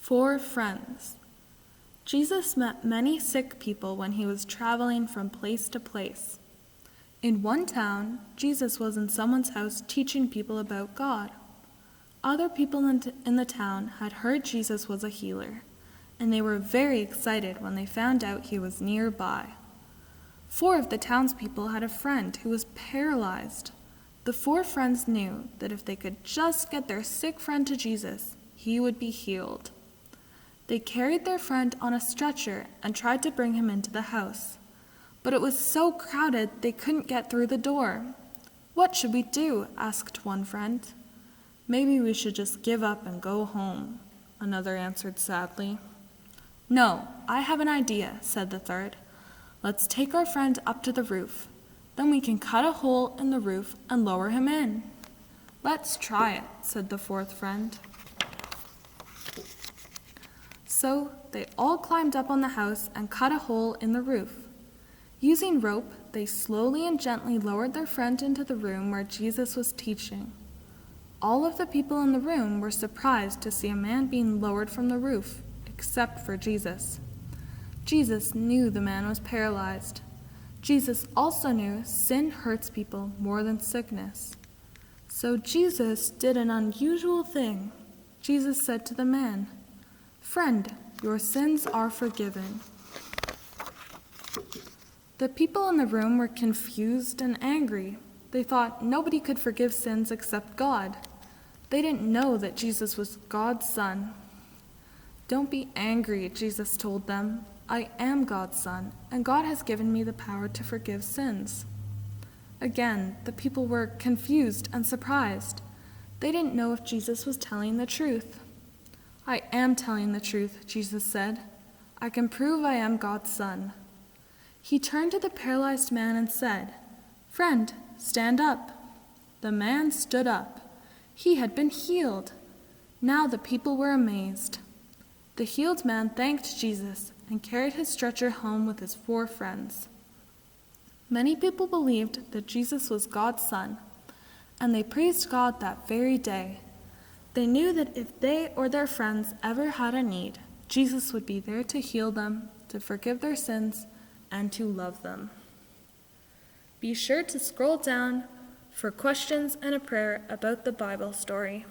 Four friends. Jesus met many sick people when he was traveling from place to place. In one town, Jesus was in someone's house teaching people about God. Other people in the town had heard Jesus was a healer, and they were very excited when they found out he was nearby. 4 of the townspeople had a friend who was paralyzed. The 4 friends knew that if they could just get their sick friend to Jesus, he would be healed. They carried their friend on a stretcher and tried to bring him into the house. But it was so crowded they couldn't get through the door. "What should we do?" asked one friend. "Maybe we should just give up and go home," another answered sadly. "No, I have an idea," said the third. "Let's take our friend up to the roof. Then we can cut a hole in the roof and lower him in." "Let's try it," said the 4th friend. So they all climbed up on the house and cut a hole in the roof. Using rope, they slowly and gently lowered their friend into the room where Jesus was teaching. All of the people in the room were surprised to see a man being lowered from the roof, except for Jesus. Jesus knew the man was paralyzed. Jesus also knew sin hurts people more than sickness. So Jesus did an unusual thing. Jesus said to the man, "Friend, your sins are forgiven." The people in the room were confused and angry. They thought nobody could forgive sins except God. They didn't know that Jesus was God's son. "Don't be angry," Jesus told them. "I am God's son, and God has given me the power to forgive sins." Again, the people were confused and surprised. They didn't know if Jesus was telling the truth. "I am telling the truth," Jesus said. "I can prove I am God's son." He turned to the paralyzed man and said, "Friend, stand up." The man stood up. He had been healed. Now the people were amazed. The healed man thanked Jesus and carried his stretcher home with his 4 friends. Many people believed that Jesus was God's son, and they praised God that very day. They knew that if they or their friends ever had a need, Jesus would be there to heal them, to forgive their sins, and to love them. Be sure to scroll down for questions and a prayer about the Bible story.